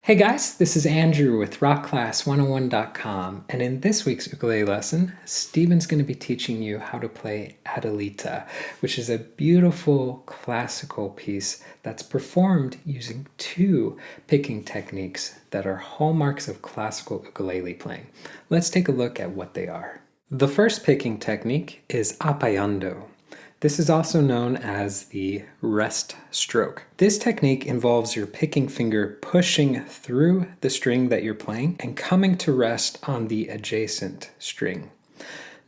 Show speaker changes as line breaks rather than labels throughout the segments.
Hey guys, this is Andrew with rockclass101.com, and in this week's ukulele lesson, Steven's going to be teaching you how to play Adelita, which is a beautiful classical piece that's performed using two picking techniques that are hallmarks of classical ukulele playing. Let's take a look at what they are. The first picking technique is Apoyando. This is also known as the rest stroke. This technique involves your picking finger pushing through the string that you're playing and coming to rest on the adjacent string.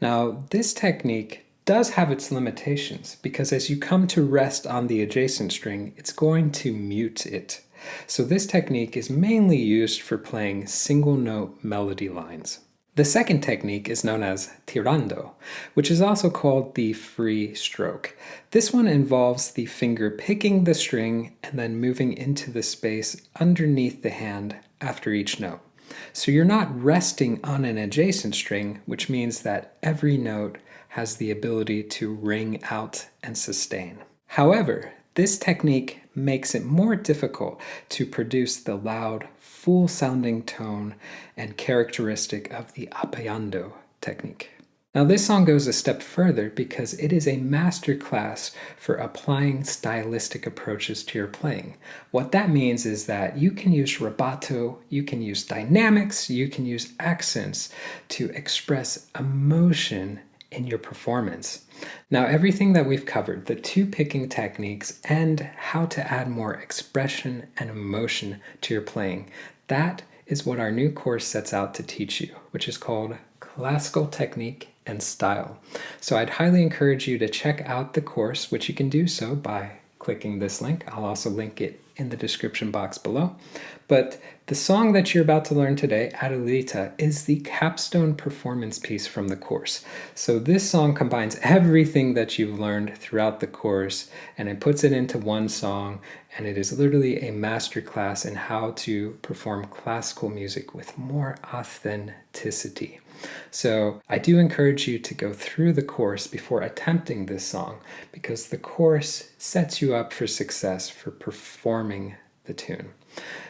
Now, this technique does have its limitations because as you come to rest on the adjacent string, it's going to mute it. So this technique is mainly used for playing single note melody lines. The second technique is known as Tirando, which is also called the free stroke. This one involves the finger picking the string and then moving into the space underneath the hand after each note. So you're not resting on an adjacent string, which means that every note has the ability to ring out and sustain. However, this technique makes it more difficult to produce the loud, full-sounding tone and characteristic of the Apoyando technique. Now this song goes a step further because it is a master class for applying stylistic approaches to your playing. What that means is that you can use rubato, you can use dynamics, you can use accents to express emotion in your performance. Now everything that we've covered, the two picking techniques and how to add more expression and emotion to your playing, that is what our new course sets out to teach you, which is called Classical Technique and Style. So I'd highly encourage you to check out the course, which you can do so by clicking this link. I'll also link it in the description box below. But the song that you're about to learn today, Adelita, is the capstone performance piece from the course. So this song combines everything that you've learned throughout the course and it puts it into one song, and it is literally a masterclass in how to perform classical music with more authenticity. So I do encourage you to go through the course before attempting this song because the course sets you up for success for performing the tune.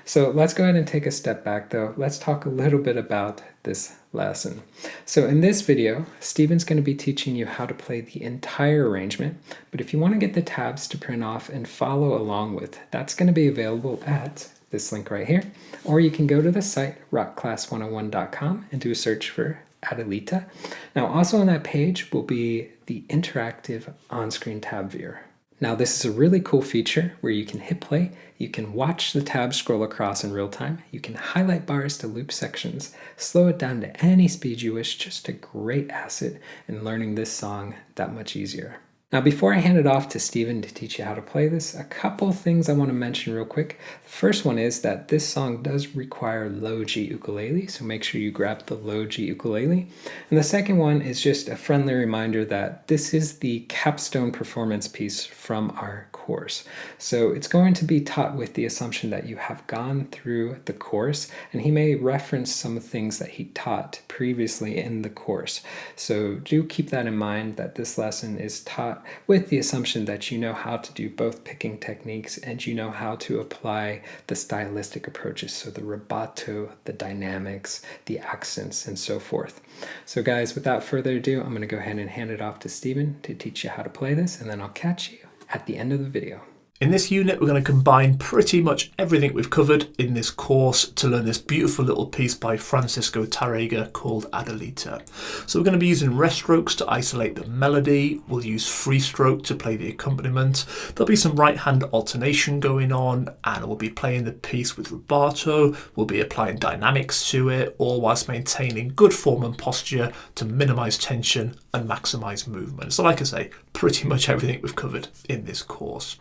So let's go ahead and take a step back though. Let's talk a little bit about this lesson. So in this video, Steven's going to be teaching you how to play the entire arrangement, but if you want to get the tabs to print off and follow along with, that's going to be available at this link right here, or you can go to the site rockclass101.com and do a search for Adelita. Now also on that page will be the interactive on-screen tab viewer. Now this is a really cool feature where you can hit play, you can watch the tabs scroll across in real time, you can highlight bars to loop sections, slow it down to any speed you wish, just a great asset in learning this song that much easier. Now before I hand it off to Steven to teach you how to play this, a couple things I want to mention real quick. The first one is that this song does require low G ukulele, so make sure you grab the low G ukulele. And the second one is just a friendly reminder that this is the capstone performance piece from our course. So it's going to be taught with the assumption that you have gone through the course, and he may reference some things that he taught previously in the course. So do keep that in mind, that this lesson is taught with the assumption that you know how to do both picking techniques and you know how to apply the stylistic approaches, so the rubato, the dynamics, the accents, and so forth. So guys, without further ado, I'm going to go ahead and hand it off to Steven to teach you how to play this, and then I'll catch you at the end of the video.
In this unit, we're going to combine pretty much everything we've covered in this course to learn this beautiful little piece by Francisco Tárrega called Adelita. So we're going to be using rest strokes to isolate the melody. We'll use free stroke to play the accompaniment. There'll be some right hand alternation going on, and we'll be playing the piece with rubato. We'll be applying dynamics to it, all whilst maintaining good form and posture to minimize tension and maximize movement. So like I say, pretty much everything we've covered in this course.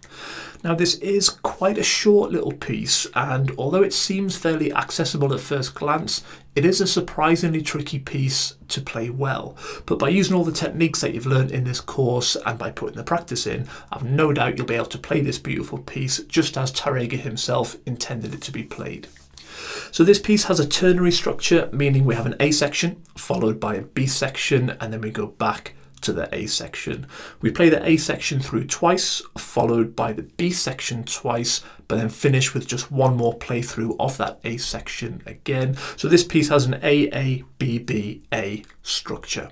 Now this is quite a short little piece, and although it seems fairly accessible at first glance, it is a surprisingly tricky piece to play well. But by using all the techniques that you've learned in this course and by putting the practice in, I've no doubt you'll be able to play this beautiful piece just as Tárrega himself intended it to be played. So this piece has a ternary structure, meaning we have an A section followed by a B section, and then we go back to the A section. We play the A section through twice, followed by the B section twice, but then finish with just one more playthrough of that A section again. So this piece has an A, B, B, A structure.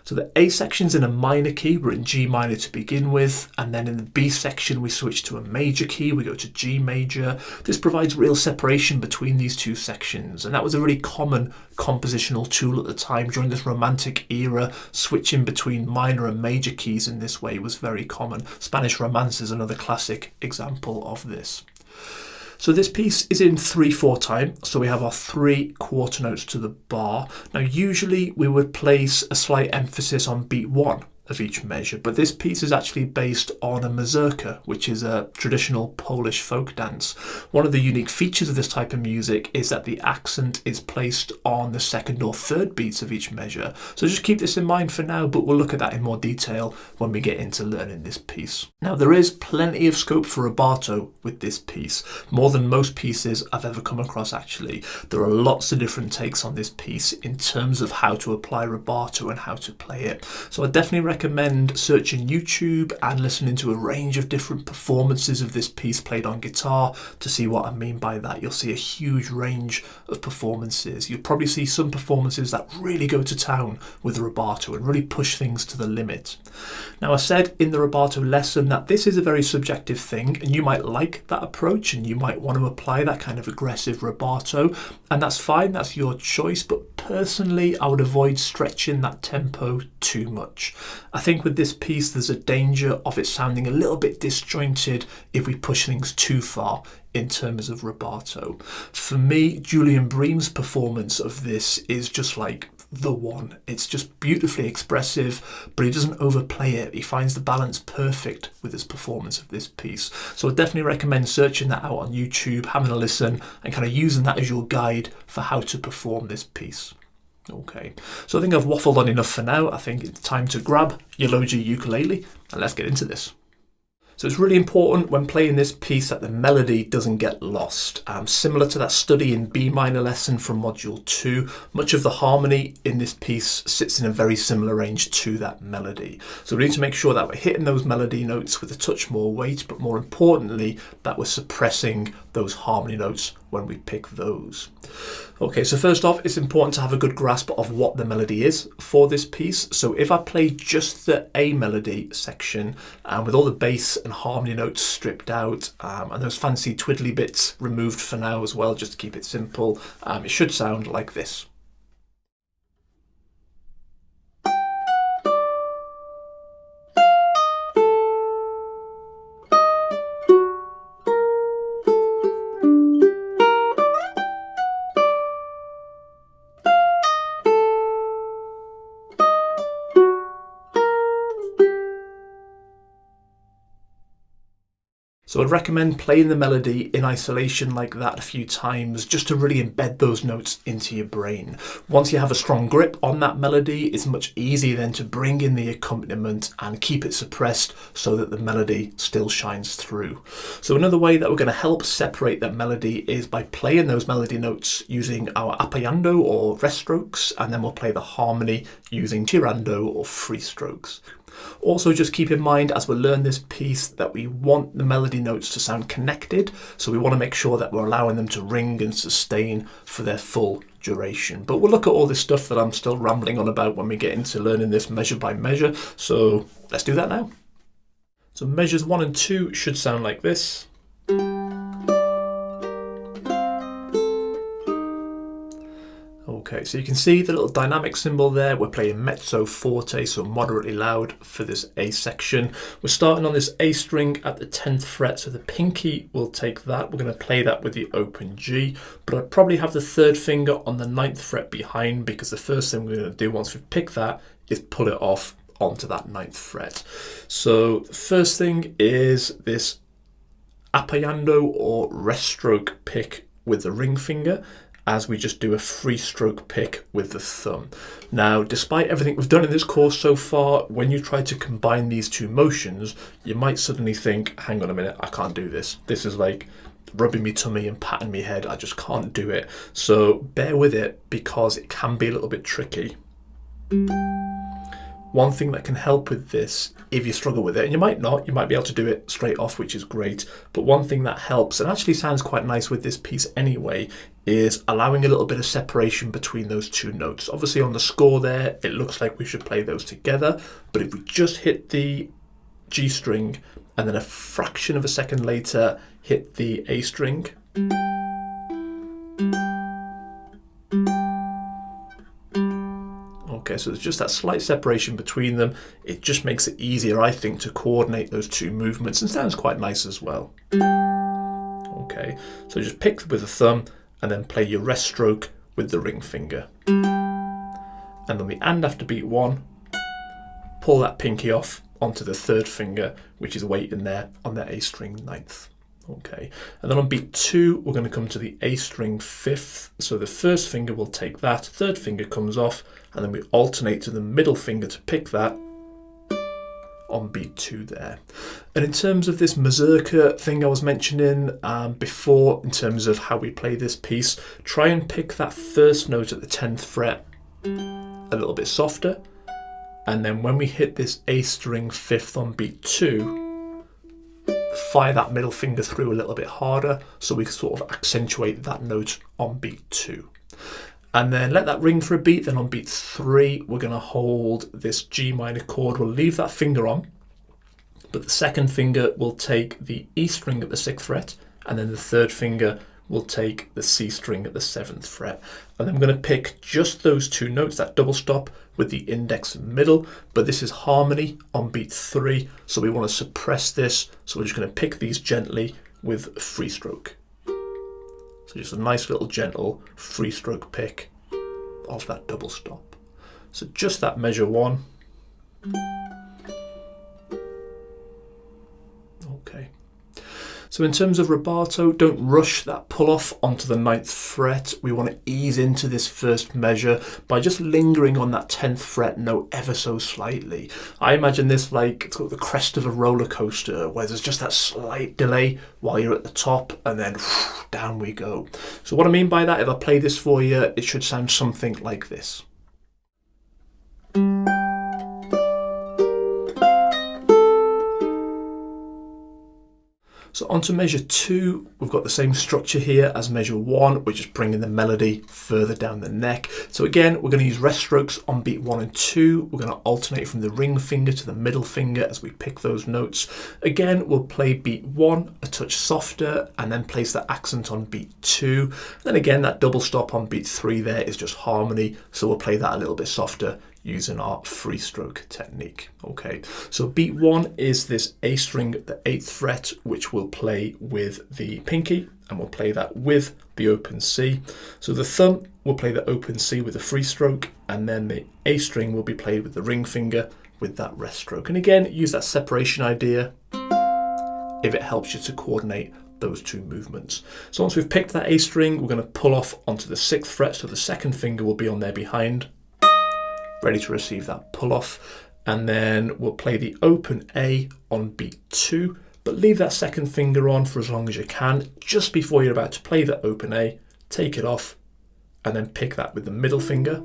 So the A section's in a minor key, we're in G minor to begin with, and then in the B section we switch to a major key, we go to G major. This provides real separation between these two sections, and that was a really common compositional tool at the time during this Romantic era. Switching between minor and major keys in this way was very common. Spanish Romance is another classic example of this. So this piece is in 3/4 time, so we have our 3 quarter notes to the bar. Now usually we would place a slight emphasis on beat 1 of each measure, but this piece is actually based on a mazurka, which is a traditional Polish folk dance. One of the unique features of this type of music is that the accent is placed on the 2nd or 3rd beats of each measure. So just keep this in mind for now, but we'll look at that in more detail when we get into learning this piece. Now there is plenty of scope for rubato with this piece, more than most pieces I've ever come across actually. There are lots of different takes on this piece in terms of how to apply rubato and how to play it. So I definitely recommend searching YouTube and listening to a range of different performances of this piece played on guitar to see what I mean by that. You'll see a huge range of performances. You'll probably see some performances that really go to town with the rubato and really push things to the limit. Now I said in the rubato lesson that this is a very subjective thing, and you might like that approach and you might want to apply that kind of aggressive rubato, and that's fine, that's your choice, but personally I would avoid stretching that tempo too much. I think with this piece there's a danger of it sounding a little bit disjointed if we push things too far in terms of rubato. For me, Julian Bream's performance of this is just like the one. It's just beautifully expressive, but he doesn't overplay it. He finds the balance perfect with his performance of this piece. So I definitely recommend searching that out on YouTube, having a listen, and kind of using that as your guide for how to perform this piece. Okay, so I think I've waffled on enough for now. I think it's time to grab your Logi ukulele and let's get into this. So it's really important when playing this piece that the melody doesn't get lost. Similar to that study in B minor lesson from module 2, much of the harmony in this piece sits in a very similar range to that melody. So we need to make sure that we're hitting those melody notes with a touch more weight, but more importantly, that we're suppressing those harmony notes when we pick those. Okay, so first off, it's important to have a good grasp of what the melody is for this piece. So if I play just the A melody section with all the bass and harmony notes stripped out and those fancy twiddly bits removed for now as well, just to keep it simple, it should sound like this. So I'd recommend playing the melody in isolation like that a few times just to really embed those notes into your brain. Once you have a strong grip on that melody, it's much easier then to bring in the accompaniment and keep it suppressed so that the melody still shines through. So another way that we're going to help separate that melody is by playing those melody notes using our Apoyando or rest strokes, and then we'll play the harmony using Tirando or free strokes. Also, just keep in mind as we learn this piece that we want the melody notes to sound connected, so we want to make sure that we're allowing them to ring and sustain for their full duration. But we'll look at all this stuff that I'm still rambling on about when we get into learning this measure by measure, so let's do that now. So measures 1 and 2 should sound like this. Okay, so you can see the little dynamic symbol there. We're playing mezzo forte, so moderately loud for this A section. We're starting on this A string at the 10th fret, so the pinky will take that. We're going to play that with the open G, but I'd probably have the 3rd finger on the 9th fret behind, because the first thing we're going to do once we've picked that is pull it off onto that 9th fret. So the first thing is this Apoyando or rest stroke pick with the ring finger, as we just do a free stroke pick with the thumb. Now, despite everything we've done in this course so far, when you try to combine these two motions, you might suddenly think, hang on a minute, I can't do this. This is like rubbing me tummy and patting me head. I just can't do it. So bear with it, because it can be a little bit tricky. One thing that can help with this, if you struggle with it, and you might not, you might be able to do it straight off, which is great, but one thing that helps, and actually sounds quite nice with this piece anyway, is allowing a little bit of separation between those two notes. Obviously on the score there, it looks like we should play those together, but if we just hit the G string and then a fraction of a second later hit the A string, okay, so there's just that slight separation between them. It just makes it easier, I think, to coordinate those two movements, and sounds quite nice as well. Okay, so just pick with the thumb and then play your rest stroke with the ring finger. And on the and after beat 1, pull that pinky off onto the third finger, which is waiting there on the A string 9th. Okay, and then on beat 2, we're going to come to the A string 5th. So the first finger will take that, third finger comes off, and then we alternate to the middle finger to pick that on beat 2 there. And in terms of this mazurka thing I was mentioning before, in terms of how we play this piece, try and pick that first note at the 10th fret a little bit softer, and then when we hit this A string 5th on beat 2, fire that middle finger through a little bit harder so we sort of accentuate that note on beat 2. And then let that ring for a beat. Then on beat 3, we're going to hold this G minor chord. We'll leave that finger on, but the second finger will take the E string at the 6th fret, and then the third finger will take the C string at the 7th fret. And then I'm going to pick just those two notes, that double stop with the index and middle, but this is harmony on beat 3, so we want to suppress this, so we're just going to pick these gently with a free stroke. So just a nice little gentle free stroke pick of that double stop. So just that measure 1. Okay. So in terms of rubato, don't rush that pull off onto the 9th fret. We want to ease into this first measure by just lingering on that 10th fret note ever so slightly. I imagine this like sort of the crest of a roller coaster where there's just that slight delay while you're at the top, and then down we go. So what I mean by that, if I play this for you, it should sound something like this. So onto measure 2, we've got the same structure here as measure 1, we're just bringing the melody further down the neck. So again, we're going to use rest strokes on beat 1 and 2. We're going to alternate from the ring finger to the middle finger as we pick those notes. Again, we'll play beat 1 a touch softer and then place that accent on beat 2. Then again, that double stop on beat 3 there is just harmony, so we'll play that a little bit softer using our free stroke technique. Okay, so beat 1 is this A string at the 8th fret, which we'll play with the pinky, and we'll play that with the open C. So the thumb will play the open C with a free stroke, and then the A string will be played with the ring finger with that rest stroke. And again, use that separation idea if it helps you to coordinate those two movements. So once we've picked that A string, we're going to pull off onto the 6th fret, so the second finger will be on there behind, ready to receive that pull off, and then we'll play the open A on beat 2, but leave that second finger on for as long as you can. Just before you're about to play the open A, take it off and then pick that with the middle finger,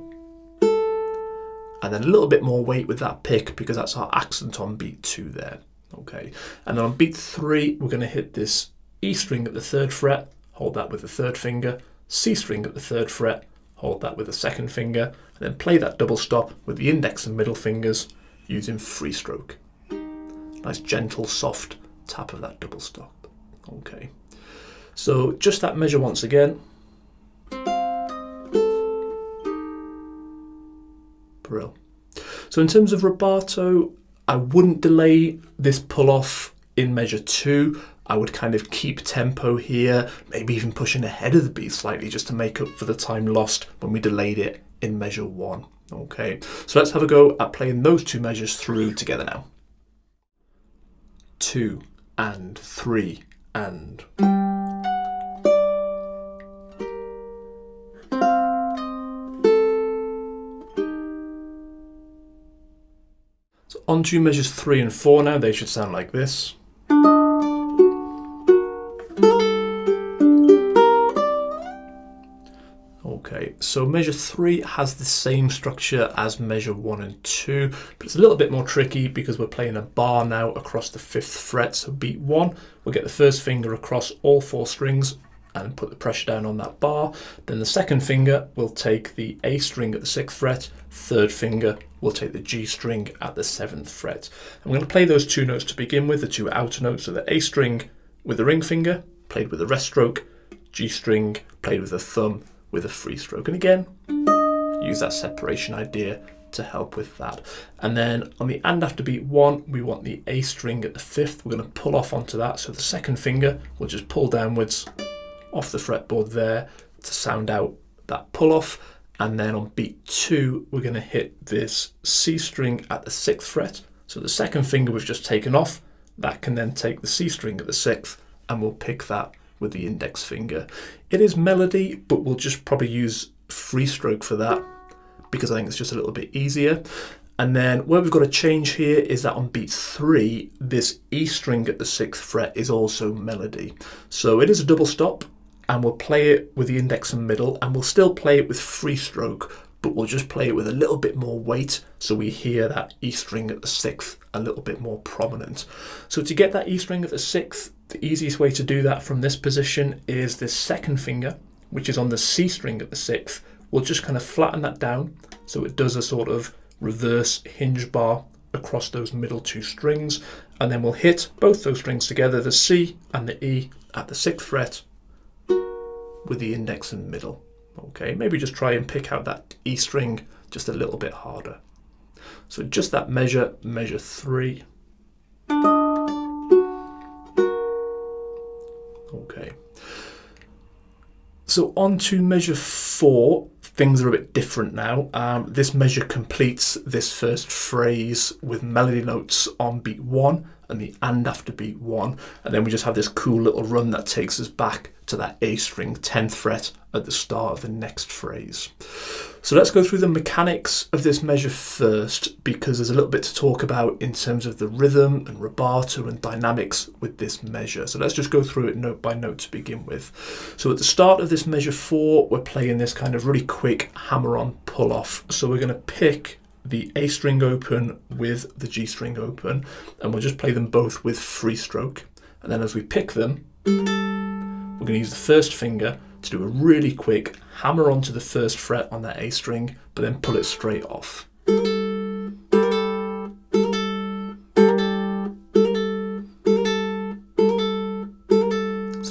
and then a little bit more weight with that pick because that's our accent on beat 2 there. Okay, and then on beat 3 we're going to hit this E string at the 3rd fret, hold that with the 3rd finger, C string at the 3rd fret, hold that with the 2nd finger, and then play that double stop with the index and middle fingers using free stroke. Nice gentle soft tap of that double stop. Okay, so just that measure once again. Brill. So in terms of rubato, I wouldn't delay this pull off in measure 2. I would kind of keep tempo here, maybe even pushing ahead of the beat slightly just to make up for the time lost when we delayed it in measure 1. Okay, so let's have a go at playing those two measures through together now. 2 and 3 and. So on to measures 3 and 4 now, they should sound like this. Okay, Okay, so measure 3 has the same structure as measure 1 and 2, but it's a little bit more tricky because we're playing a bar now across the 5th fret. So beat 1, we'll get the first finger across all 4 strings and put the pressure down on that bar. Then the second finger will take the A string at the 6th fret, third finger will take the G string at the 7th fret. I'm going to play those 2 notes to begin with, the 2 outer notes, so the A string with the ring finger, played with a rest stroke, G string played with a thumb with a free stroke. And again, use that separation idea to help with that. And then on the and after beat 1, we want the A string at the 5th. We're going to pull off onto that. So the second finger will just pull downwards off the fretboard there to sound out that pull off. And then on beat 2, we're going to hit this C string at the 6th fret. So the second finger we've just taken off, that can then take the C string at the 6th, and we'll pick that with the index finger. It is melody, but we'll just probably use free stroke for that because I think it's just a little bit easier. And then where we've got a change here is that on beat 3, this E string at the 6th fret is also melody. So it is a double stop, and we'll play it with the index and middle, and we'll still play it with free stroke, but we'll just play it with a little bit more weight so we hear that E string at the 6th a little bit more prominent. So to get that E string at the 6th, the easiest way to do that from this position is this second finger, which is on the C string at the 6th. We'll just kind of flatten that down so it does a sort of reverse hinge bar across those middle 2 strings, and then we'll hit both those strings together, the C and the E at the 6th fret with the index and middle. Okay, maybe just try and pick out that E string just a little bit harder. So just that measure 3. Okay. So on to measure 4. Things are a bit different now. This measure completes this first phrase with melody notes on beat 1 and the and after beat 1, and then we just have this cool little run that takes us back to that A string 10th fret at the start of the next phrase. So let's go through the mechanics of this measure first, because there's a little bit to talk about in terms of the rhythm and rubato and dynamics with this measure. So let's just go through it note by note to begin with. So at the start of this measure 4, we're playing this kind of really quick hammer-on pull-off. So we're going to pick the A string open with the G string open, and we'll just play them both with free stroke. And then as we pick them, we're going to use the first finger to do a really quick hammer onto the 1st fret on that A string, but then pull it straight off. So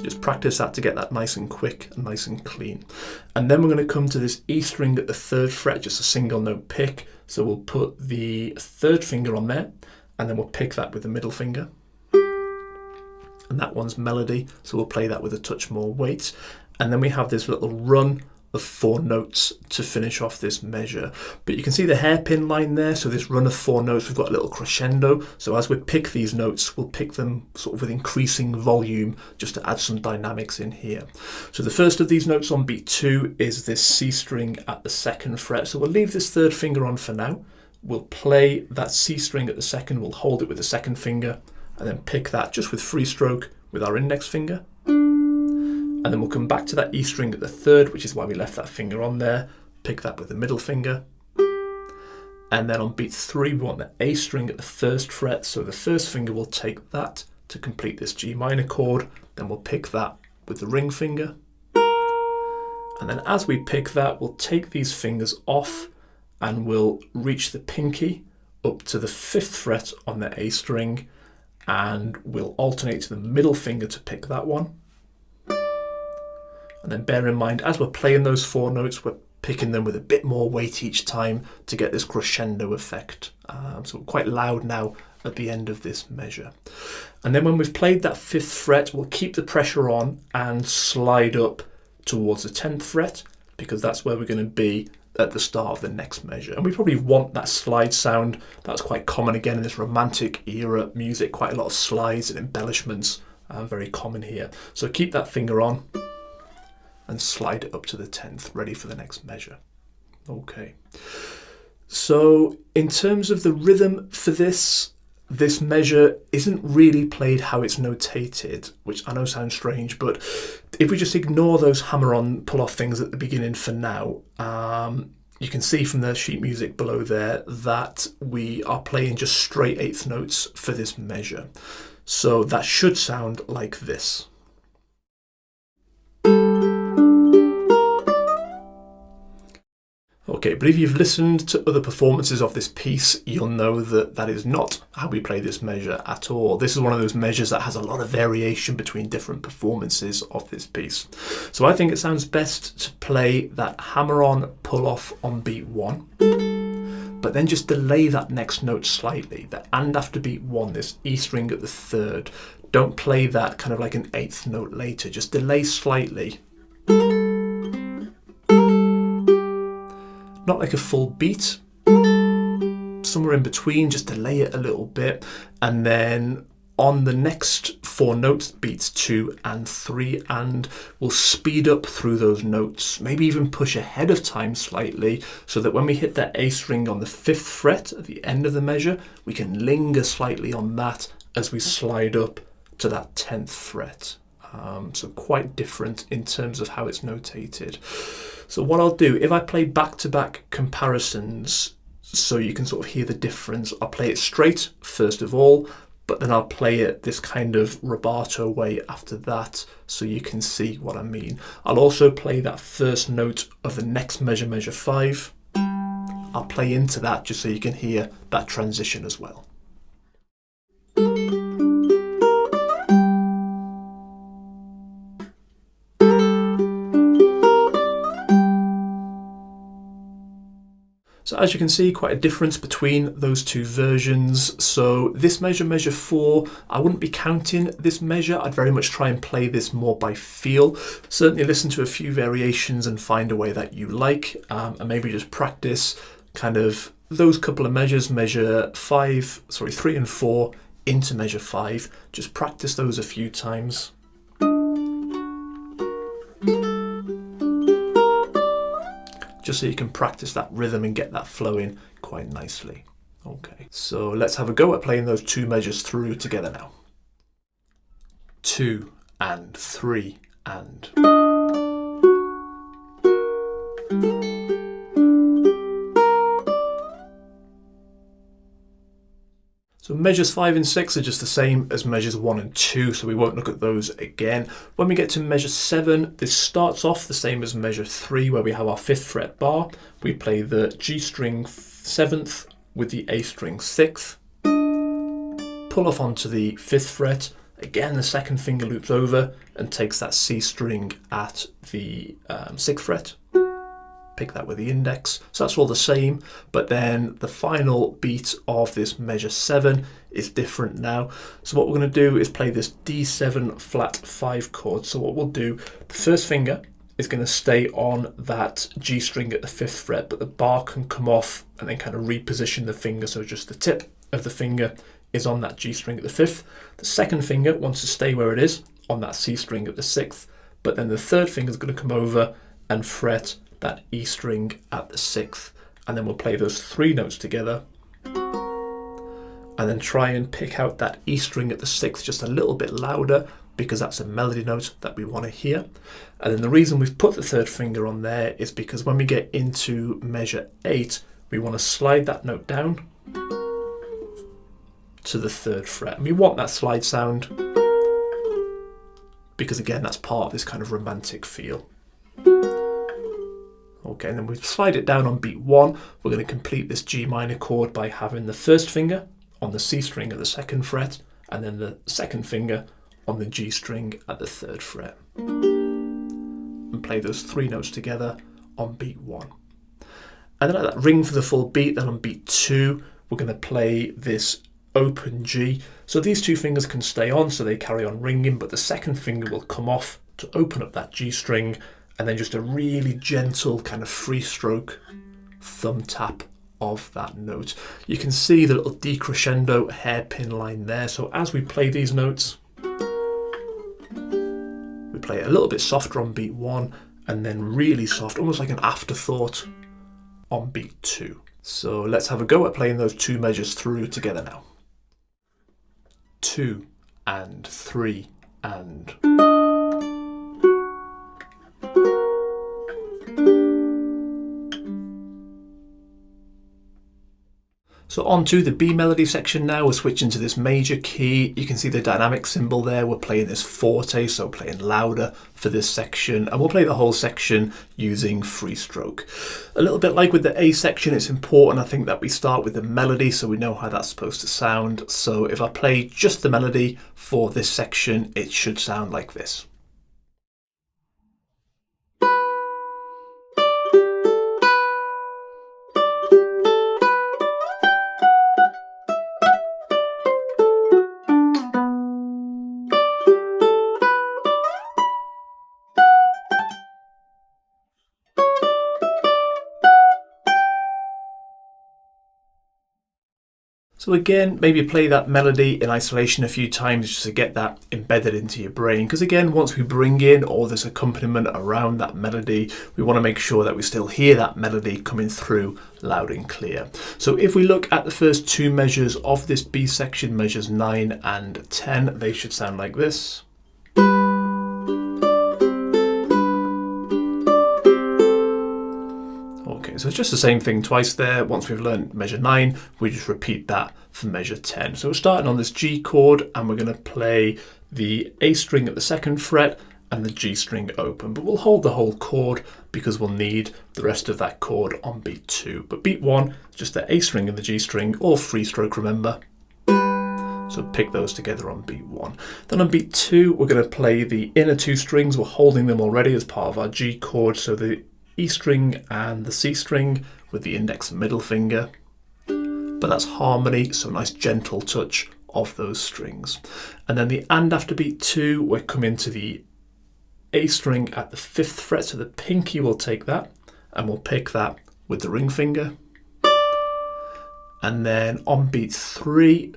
just practice that to get that nice and quick and nice and clean. And then we're going to come to this E string at the 3rd fret, just a single note pick. So we'll put the 3rd finger on there, and then we'll pick that with the middle finger. And that one's melody, so we'll play that with a touch more weight. And then we have this little run of 4 notes to finish off this measure. But you can see the hairpin line there, so this run of 4 notes, we've got a little crescendo. So as we pick these notes, we'll pick them sort of with increasing volume just to add some dynamics in here. So the first of these notes on beat 2 is this C string at the 2nd fret. So we'll leave this 3rd finger on for now. We'll play that C string at the 2nd, we'll hold it with the 2nd finger, and then pick that just with free stroke with our index finger. And then we'll come back to that E string at the 3rd, which is why we left that finger on there, pick that with the middle finger. And then on beat 3, we want the A string at the 1st fret, so the 1st finger will take that to complete this G minor chord, then we'll pick that with the ring finger. And then as we pick that, we'll take these fingers off and we'll reach the pinky up to the 5th fret on the A string, and we'll alternate to the middle finger to pick that one. And then bear in mind, as we're playing those 4 notes, we're picking them with a bit more weight each time to get this crescendo effect. So quite loud now at the end of this measure. And then when we've played that 5th fret, we'll keep the pressure on and slide up towards the 10th fret, because that's where we're going to be at the start of the next measure. And we probably want that slide sound. That's quite common again in this romantic era music, quite a lot of slides and embellishments, very common here. So keep that finger on and slide it up to the 10th, ready for the next measure. Okay. So in terms of the rhythm for this, this measure isn't really played how it's notated, which I know sounds strange, but if we just ignore those hammer-on, pull-off things at the beginning for now, you can see from the sheet music below there that we are playing just straight eighth notes for this measure. So that should sound like this. Okay, but if you've listened to other performances of this piece, you'll know that that is not how we play this measure at all. This is one of those measures that has a lot of variation between different performances of this piece. So I think it sounds best to play that hammer-on, pull-off on beat 1, but then just delay that next note slightly, the and after beat 1, this E string at the 3rd. Don't play that kind of like an 8th note later, just delay slightly. Not like a full beat, somewhere in between, just delay it a little bit, and then on the next 4 notes, beats 2 and 3, and we'll speed up through those notes, maybe even push ahead of time slightly, so that when we hit that A string on the 5th fret at the end of the measure, we can linger slightly on that as we slide up to that 10th fret. So quite different in terms of how it's notated. So what I'll do, if I play back-to-back comparisons, so you can sort of hear the difference, I'll play it straight first of all, but then I'll play it this kind of rubato way after that, so you can see what I mean. I'll also play that first note of the next measure, measure 5. I'll play into that just so you can hear that transition as well. So as you can see, quite a difference between those two versions. So this measure, measure 4, I wouldn't be counting this measure. I'd very much try and play this more by feel. Certainly listen to a few variations and find a way that you like, and maybe just practice kind of those couple of measures, measure 3 and 4 into measure 5. Just practice those a few times. Just so you can practice that rhythm and get that flowing quite nicely. Okay, so let's have a go at playing those 2 measures through together now. 2 and 3 and. So measures 5 and 6 are just the same as measures 1 and 2, so we won't look at those again. When we get to measure 7, this starts off the same as measure 3, where we have our 5th fret bar. We play the G string 7th with the A string 6th, pull off onto the 5th fret. Again, the 2nd finger loops over and takes that C string at the 6th fret. Pick that with the index. So that's all the same, but then the final beat of this measure 7 is different now. So what we're going to do is play this D7 flat 5 chord. So what we'll do, the first finger is going to stay on that G string at the 5th fret, but the bar can come off and then kind of reposition the finger, so just the tip of the finger is on that G string at the 5th. The 2nd finger wants to stay where it is on that C string at the 6th, but then the 3rd finger is going to come over and fret that E string at the 6th, and then we'll play those 3 notes together and then try and pick out that E string at the 6th just a little bit louder, because that's a melody note that we want to hear. And then the reason we've put the 3rd finger on there is because when we get into measure 8, we want to slide that note down to the 3rd fret, and we want that slide sound because again that's part of this kind of romantic feel. Okay, and then we slide it down on beat 1. We're going to complete this G minor chord by having the 1st finger on the C string at the 2nd fret, and then the 2nd finger on the G string at the 3rd fret. And play those 3 notes together on beat 1. And then at that ring for the full beat, then on beat 2, we're going to play this open G. So these 2 fingers can stay on, so they carry on ringing, but the 2nd finger will come off to open up that G string, and then just a really gentle kind of free stroke thumb tap of that note. You can see the little decrescendo hairpin line there. So as we play these notes, we play it a little bit softer on beat 1 and then really soft, almost like an afterthought on beat 2. So let's have a go at playing those 2 measures through together now. 2 and 3 and. So on to the B melody section now. We're switching to this major key. You can see the dynamic symbol there. We're playing this forte, so playing louder for this section, and we'll play the whole section using free stroke. A little bit like with the A section, it's important, I think, that we start with the melody so we know how that's supposed to sound. So if I play just the melody for this section, it should sound like this. So again, maybe play that melody in isolation a few times just to get that embedded into your brain. Because again, once we bring in all this accompaniment around that melody, we want to make sure that we still hear that melody coming through loud and clear. So if we look at the first two measures of this B section, measures 9 and 10, they should sound like this. So it's just the same thing twice there. Once we've learned measure 9, we just repeat that for measure 10. So we're starting on this G chord and we're going to play the A string at the 2nd fret and the G string open. But we'll hold the whole chord because we'll need the rest of that chord on beat 2. But beat 1, just the A string and the G string, all free stroke, remember. So pick those together on beat 1. Then on beat 2, we're going to play the inner 2 strings. We're holding them already as part of our G chord. So the E string and the C string with the index and middle finger, but that's harmony, so nice gentle touch of those strings. And then the and after beat 2, we're coming to the A string at the 5th fret, so the pinky will take that and we'll pick that with the ring finger. And then on beat 3,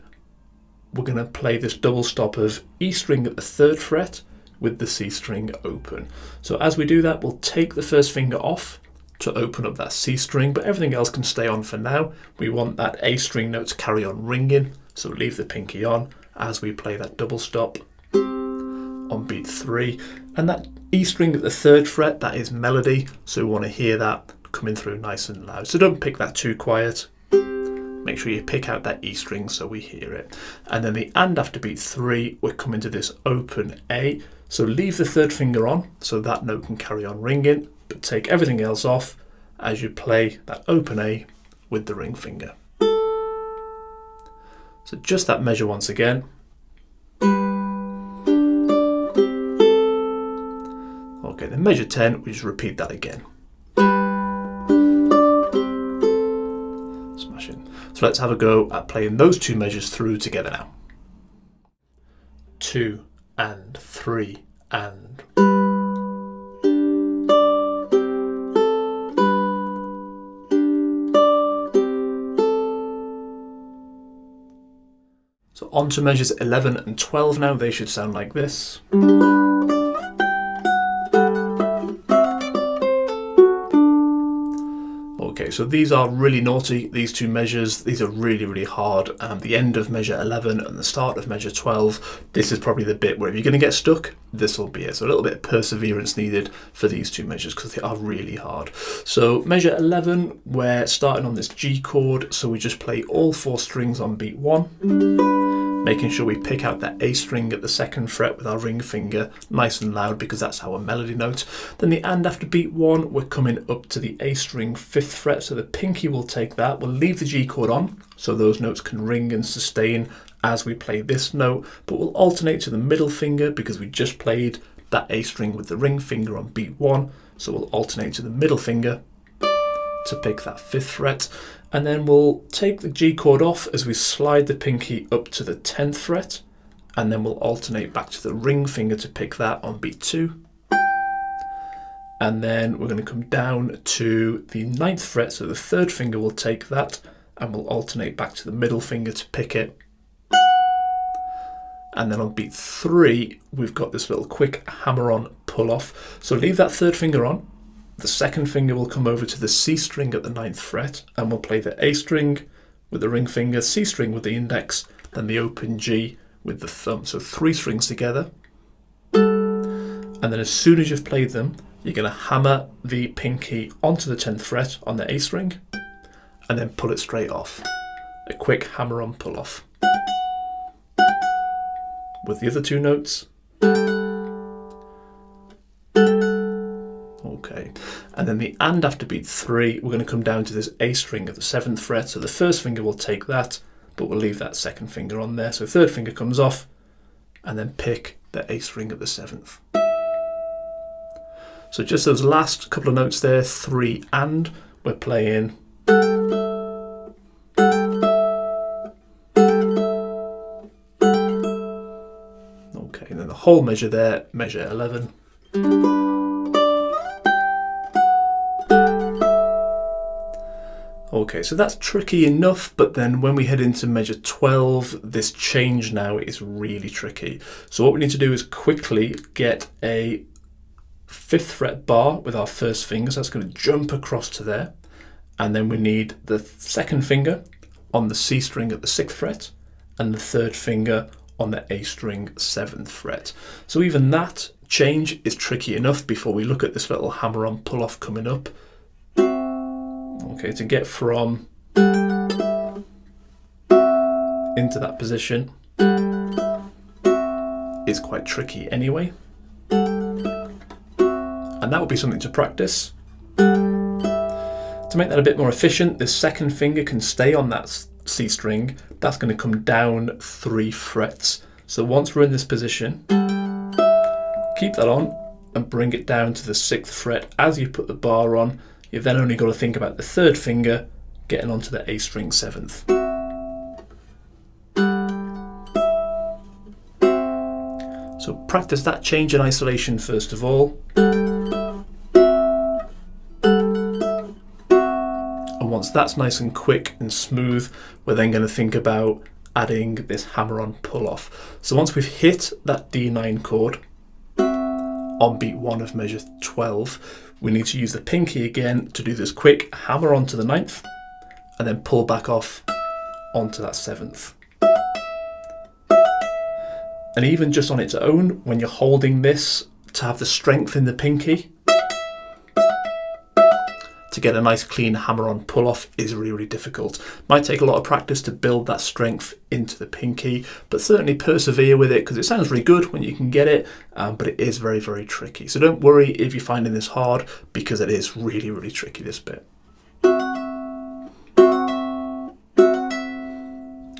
we're going to play this double stop of E string at the 3rd fret with the C string open. So as we do that, we'll take the first finger off to open up that C string, but everything else can stay on for now. We want that A string note to carry on ringing, so leave the pinky on as we play that double stop on beat 3. And that E string at the 3rd fret, that is melody, so we want to hear that coming through nice and loud. So don't pick that too quiet. Make sure you pick out that E string so we hear it. And then the and after beat 3, we're coming to this open A. So leave the 3rd finger on so that note can carry on ringing, but take everything else off as you play that open A with the ring finger. So just that measure once again. Okay, then measure 10, we just repeat that again. Smashing. So let's have a go at playing those two measures through together now. 2 and 3 and. So on to measures 11 and 12 now, they should sound like this. Okay, so these are really naughty, these two measures. These are really, really hard. The end of measure 11 and the start of measure 12, this is probably the bit where if you're going to get stuck, this will be it. So a little bit of perseverance needed for these two measures because they are really hard. So measure 11, we're starting on this G chord, so we just play all 4 strings on beat 1. Making sure we pick out that A string at the 2nd fret with our ring finger nice and loud because that's our melody note. Then the and after beat 1, we're coming up to the A string 5th fret, so the pinky will take that. We'll leave the G chord on so those notes can ring and sustain as we play this note, but we'll alternate to the middle finger because we just played that A string with the ring finger on beat 1, so we'll alternate to the middle finger to pick that 5th fret. And then we'll take the G chord off as we slide the pinky up to the 10th fret, and then we'll alternate back to the ring finger to pick that on beat 2. And then we're going to come down to the 9th fret, so the 3rd finger will take that, and we'll alternate back to the middle finger to pick it. And then on beat 3, we've got this little quick hammer-on pull-off. So leave that 3rd finger on. The 2nd finger will come over to the C string at the 9th fret, and we'll play the A string with the ring finger, C string with the index, then the open G with the thumb. So 3 strings together. And then as soon as you've played them, you're going to hammer the pinky onto the 10th fret on the A string and then pull it straight off. A quick hammer on pull off. With the other 2 notes. Okay, and then the and after beat 3, we're going to come down to this A string at the 7th fret. So the first finger will take that, but we'll leave that second finger on there. So third finger comes off and then pick the A string at the 7th. So just those last couple of notes there, 3 and, we're playing. Okay, and then the whole measure there, measure 11. Okay, so that's tricky enough, but then when we head into measure 12, this change now is really tricky. So what we need to do is quickly get a 5th fret bar with our first finger, so that's going to jump across to there. And then we need the second finger on the C string at the 6th fret and the third finger on the A string 7th fret. So even that change is tricky enough before we look at this little hammer on pull off coming up. Okay, to get from into that position is quite tricky anyway. And that would be something to practice. To make that a bit more efficient, this second finger can stay on that C string. That's going to come down 3 frets. So once we're in this position, keep that on and bring it down to the 6th fret as you put the bar on. You've then only got to think about the third finger getting onto the A string 7th. So practice that change in isolation first of all. And once that's nice and quick and smooth, we're then going to think about adding this hammer on pull off. So once we've hit that D9 chord on beat 1 of measure 12, we need to use the pinky again to do this quick hammer onto the 9th and then pull back off onto that 7th. And even just on its own, when you're holding this, to have the strength in the pinky to get a nice clean hammer on pull off is really, really difficult. Might take a lot of practice to build that strength into the pinky, but certainly persevere with it because it sounds really good when you can get it, but it is very, very tricky. So don't worry if you're finding this hard because it is really, really tricky, this bit.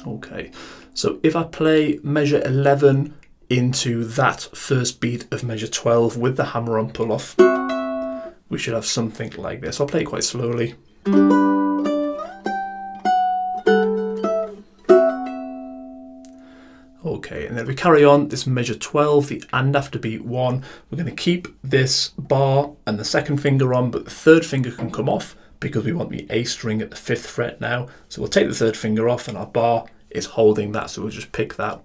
Okay, so if I play measure 11 into that first beat of measure 12 with the hammer on pull off, we should have something like this. I'll play it quite slowly. Okay, and then we carry on this measure 12, the and after beat 1. We're going to keep this bar and the second finger on, but the third finger can come off because we want the A string at the 5th fret now. So we'll take the third finger off and our bar is holding that, so we'll just pick that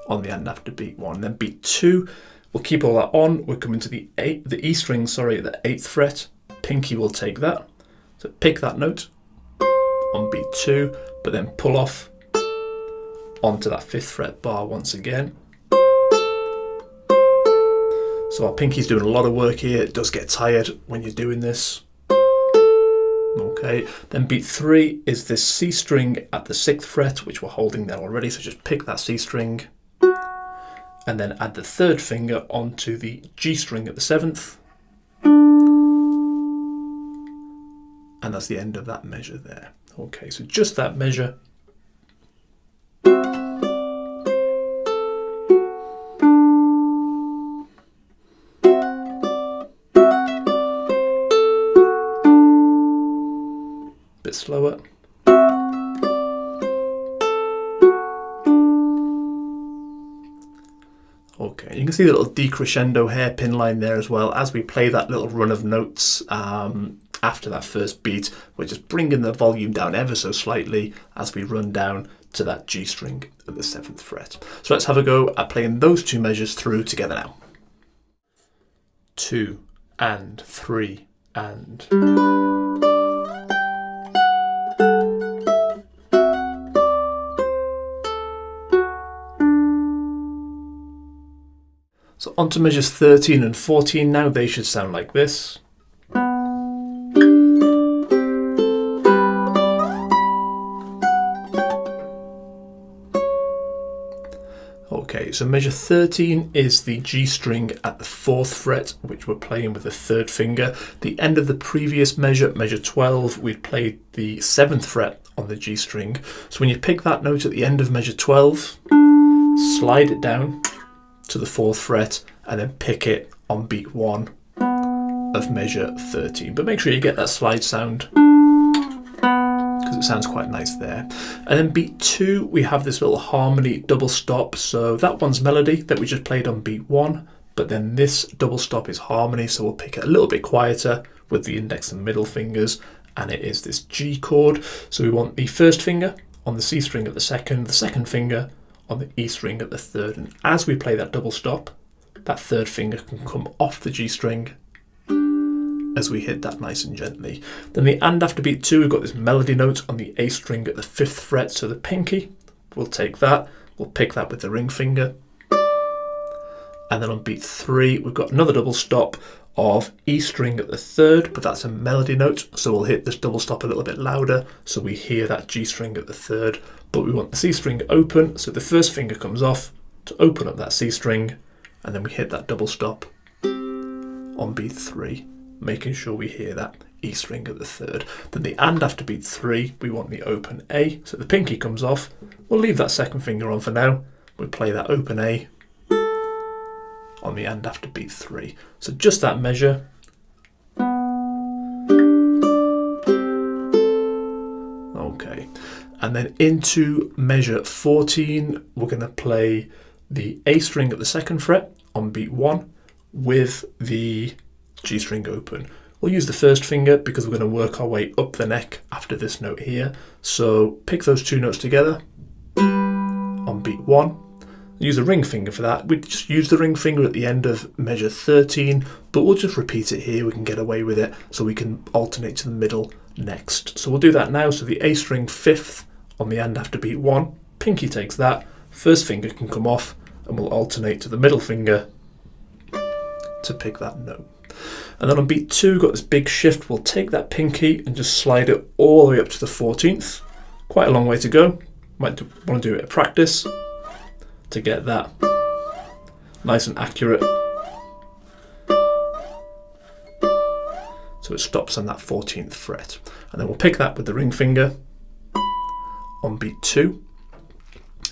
on the and after beat 1. And then beat 2, we'll keep all that on. We're coming to the E string, sorry, at the 8th fret. Pinky will take that. So pick that note on beat 2, but then pull off onto that 5th fret bar once again. So our pinky's doing a lot of work here. It does get tired when you're doing this. Okay, then beat 3 is this C string at the 6th fret, which we're holding there already. So just pick that C string and then add the third finger onto the G string at the 7th. And that's the end of that measure there. Okay, so just that measure. Bit slower. Okay, you can see the little decrescendo hairpin line there as well. As we play that little run of notes after that first beat, we're just bringing the volume down ever so slightly as we run down to that G string at the 7th fret. So let's have a go at playing those 2 measures through together now. 2 and 3 and... So on to measures 13 and 14 now. They should sound like this. Okay, so measure 13 is the G string at the 4th fret, which we're playing with the 3rd finger. The end of the previous measure, measure 12, we'd played the 7th fret on the G string. So when you pick that note at the end of measure 12, slide it down to the 4th fret and then pick it on beat 1 of measure 13. But make sure you get that slide sound, because it sounds quite nice there. And then beat 2, we have this little harmony double stop. So that one's melody that we just played on beat 1, but then this double stop is harmony, so we'll pick it a little bit quieter with the index and middle fingers, and it is this G chord. So we want the 1st finger on the C string at the 2nd finger on the E string at the 3rd, and as we play that double stop, that 3rd finger can come off the G string as we hit that nice and gently. Then the and after beat 2, we've got this melody note on the A string at the 5th fret, so the pinky, we'll take that, we'll pick that with the ring finger. And then on beat 3, we've got another double stop of E string at the 3rd, but that's a melody note, so we'll hit this double stop a little bit louder, so we hear that G string at the 3rd, but we want the C string open, so the 1st finger comes off to open up that C string, and then we hit that double stop on beat 3, making sure we hear that E string at the 3rd. Then the and after beat 3, we want the open A, so the pinky comes off, we'll leave that 2nd finger on for now, we'll play that open A on the and after beat 3. So just that measure. Okay, and then into measure 14, we're going to play the A string at the 2nd fret on beat 1 with the G string open. We'll use the 1st finger because we're going to work our way up the neck after this note here. So pick those 2 notes together on beat 1. Use a ring finger for that. We just use the ring finger at the end of measure 13, but we'll just repeat it here. We can get away with it, so we can alternate to the middle next. So we'll do that now. So the A string 5th on the and after beat 1, pinky takes that, 1st finger can come off, and we'll alternate to the middle finger to pick that note. And then on beat 2, we've got this big shift. We'll take that pinky and just slide it all the way up to the 14th. Quite a long way to go. Might want to do it at practice to get that nice and accurate. So it stops on that 14th fret. And then we'll pick that with the ring finger on beat 2.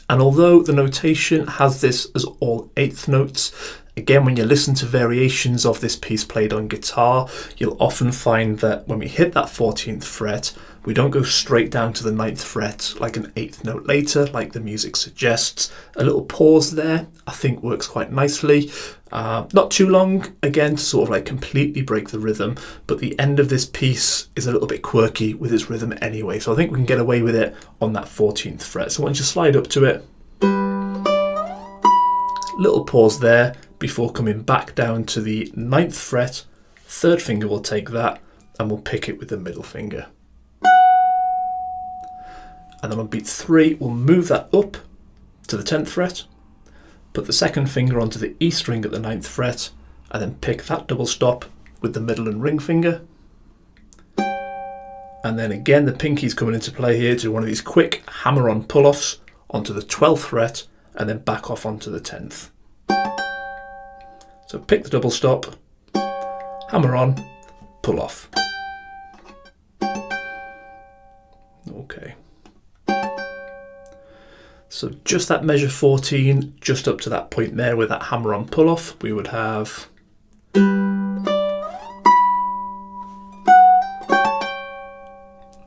And although the notation has this as all 8th notes, again, when you listen to variations of this piece played on guitar, you'll often find that when we hit that 14th fret, we don't go straight down to the 9th fret like an 8th note later, like the music suggests. A little pause there, I think, works quite nicely. Not too long, again, to sort of like completely break the rhythm, but the end of this piece is a little bit quirky with its rhythm anyway, so I think we can get away with it on that 14th fret. So once you slide up to it, little pause there before coming back down to the 9th fret, 3rd finger will take that and we'll pick it with the middle finger. And then on beat 3, we'll move that up to the 10th fret, put the 2nd finger onto the E string at the 9th fret, and then pick that double stop with the middle and ring finger. And then again, the pinky's coming into play here to do one of these quick hammer-on pull-offs onto the 12th fret, and then back off onto the 10th. So pick the double stop, hammer on, pull off. Okay. So just that measure 14, just up to that point there with that hammer on pull off, we would have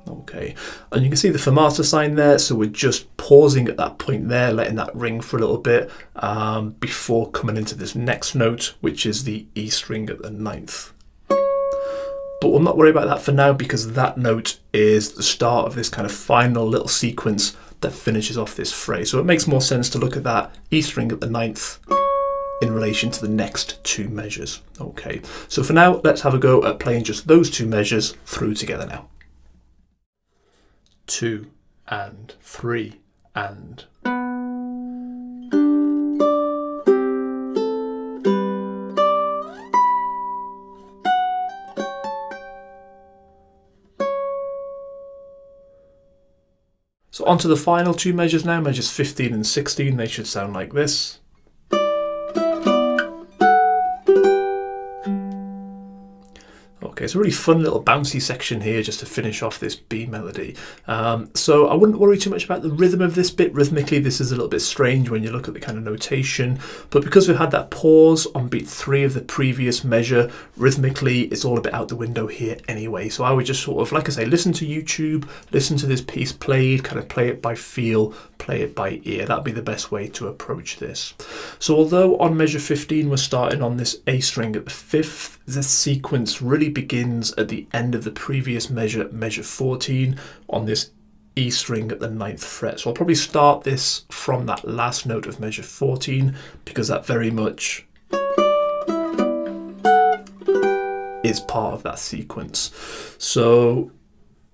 okay, and you can see the fermata sign there, so we're just pausing at that point there, letting that ring for a little bit before coming into this next note, which is the E string at the 9th. But we'll not worry about that for now, because that note is the start of this kind of final little sequence that finishes off this phrase. So it makes more sense to look at that E string at the 9th in relation to the next 2 measures. Okay, so for now, let's have a go at playing just those 2 measures through together now. 2 and 3 and So onto the final two measures now, measures 15 and 16. They should sound like this. Okay, it's a really fun little bouncy section here just to finish off this B melody. So I wouldn't worry too much about the rhythm of this bit. Rhythmically, this is a little bit strange when you look at the kind of notation, but because we've had that pause on beat 3 of the previous measure, rhythmically, it's all a bit out the window here anyway. So I would just sort of, like I say, listen to YouTube, listen to this piece played, kind of play it by feel, play it by ear. That'd be the best way to approach this. So although on measure 15 we're starting on this A string at the 5th, the sequence really begins at the end of the previous measure, measure 14, on this E string at the 9th fret. So I'll probably start this from that last note of measure 14 because that very much is part of that sequence. So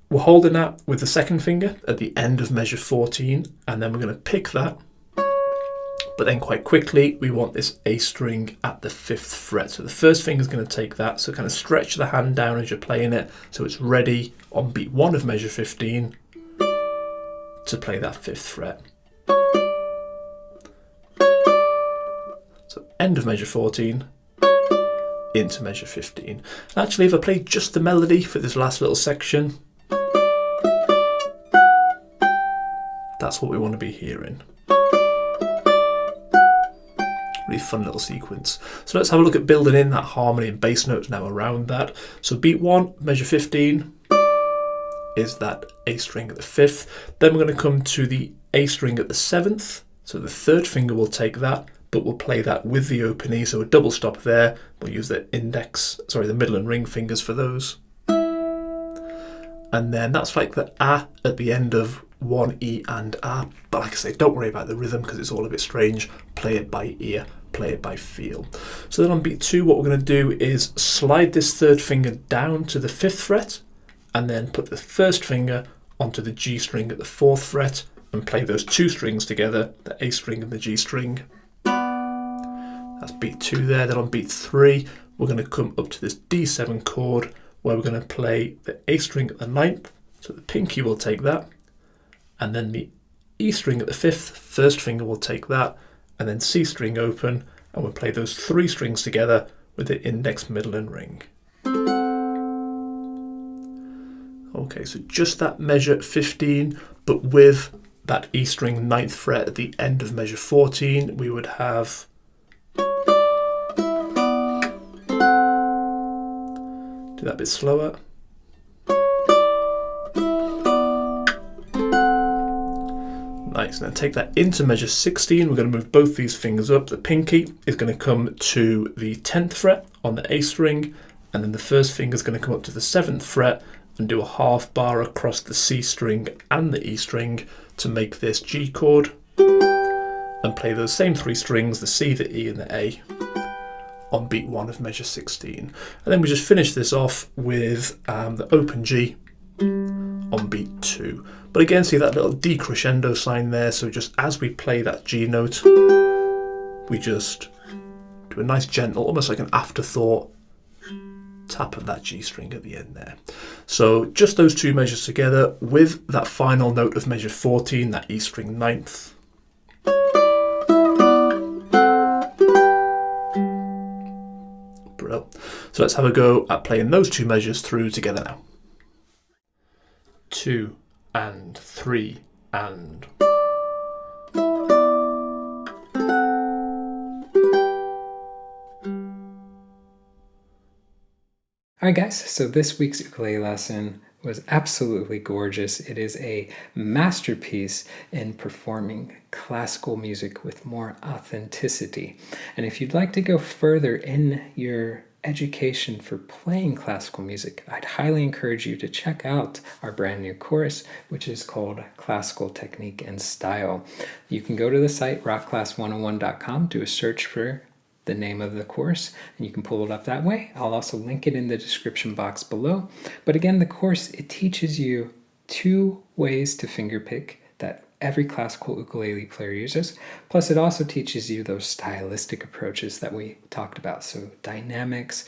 we're holding that with the second finger at the end of measure 14, and then we're going to pick that. But then quite quickly, we want this A string at the 5th fret. So the first finger is going to take that. So kind of stretch the hand down as you're playing it, so it's ready on beat 1 of measure 15 to play that 5th fret. So end of measure 14 into measure 15. Actually, if I play just the melody for this last little section, that's what we want to be hearing. Really fun little sequence. So let's have a look at building in that harmony and bass notes now around that. So beat 1, measure 15, is that A string at the 5th. Then we're going to come to the A string at the 7th. So the 3rd finger will take that, but we'll play that with the open E. So a double stop there. We'll use the the middle and ring fingers for those. And then that's like the A at the end of 1E and A. But like I say, don't worry about the rhythm because it's all a bit strange. Play it by ear, play it by feel. So then on beat 2, what we're going to do is slide this 3rd finger down to the 5th fret and then put the 1st finger onto the G string at the 4th fret and play those 2 strings together, the A string and the G string. That's beat 2 there. Then on beat 3, we're going to come up to this D7 chord where we're going to play the A string at the 9th. So the pinky will take that, and then the E string at the 5th, 1st finger will take that, and then C string open, and we'll play those 3 strings together with the index, middle and ring. Okay, so just that measure 15, but with that E string 9th fret at the end of measure 14, we would have do that a bit slower. Nice, and then take that into measure 16. We're going to move both these fingers up. The pinky is going to come to the 10th fret on the A string, and then the 1st finger is going to come up to the 7th fret and do a half bar across the C string and the E string to make this G chord, and play those same 3 strings, the C, the E and the A, on beat 1 of measure 16. And then we just finish this off with the open G on beat 2. But again, see that little decrescendo sign there, so just as we play that G note, we just do a nice gentle, almost like an afterthought tap of that G string at the end there. So just those 2 measures together with that final note of measure 14, that E string 9th. Brilliant. So let's have a go at playing those 2 measures through together now. 2 and 3 and.
Alright guys, so this week's ukulele lesson was absolutely gorgeous. It is a masterpiece in performing classical music with more authenticity. And if you'd like to go further in your education for playing classical music, I'd highly encourage you to check out our brand new course, which is called Classical Technique and Style. You can go to the site rockclass101.com, do a search for the name of the course, and you can pull it up that way. I'll also link it in the description box below. But again, the course, it teaches you 2 ways to fingerpick that every classical ukulele player uses. Plus, it also teaches you those stylistic approaches that we talked about. So dynamics,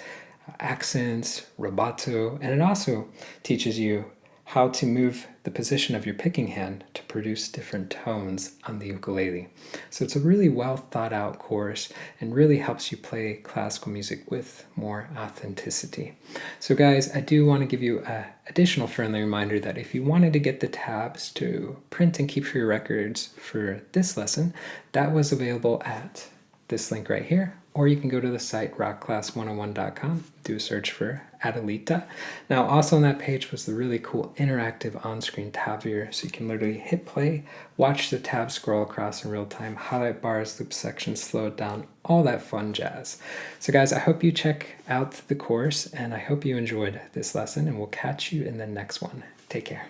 accents, rubato, and it also teaches you how to move the position of your picking hand to produce different tones on the ukulele. So it's a really well thought out course and really helps you play classical music with more authenticity. So guys, I do want to give you an additional friendly reminder that if you wanted to get the tabs to print and keep for your records for this lesson, that was available at this link right here, or you can go to the site rockclass101.com, do a search for Adelita. Now, also on that page was the really cool interactive on-screen tab viewer, so you can literally hit play, watch the tab scroll across in real time, highlight bars, loop sections, slow it down, all that fun jazz. So guys, I hope you check out the course, and I hope you enjoyed this lesson, and we'll catch you in the next one. Take care.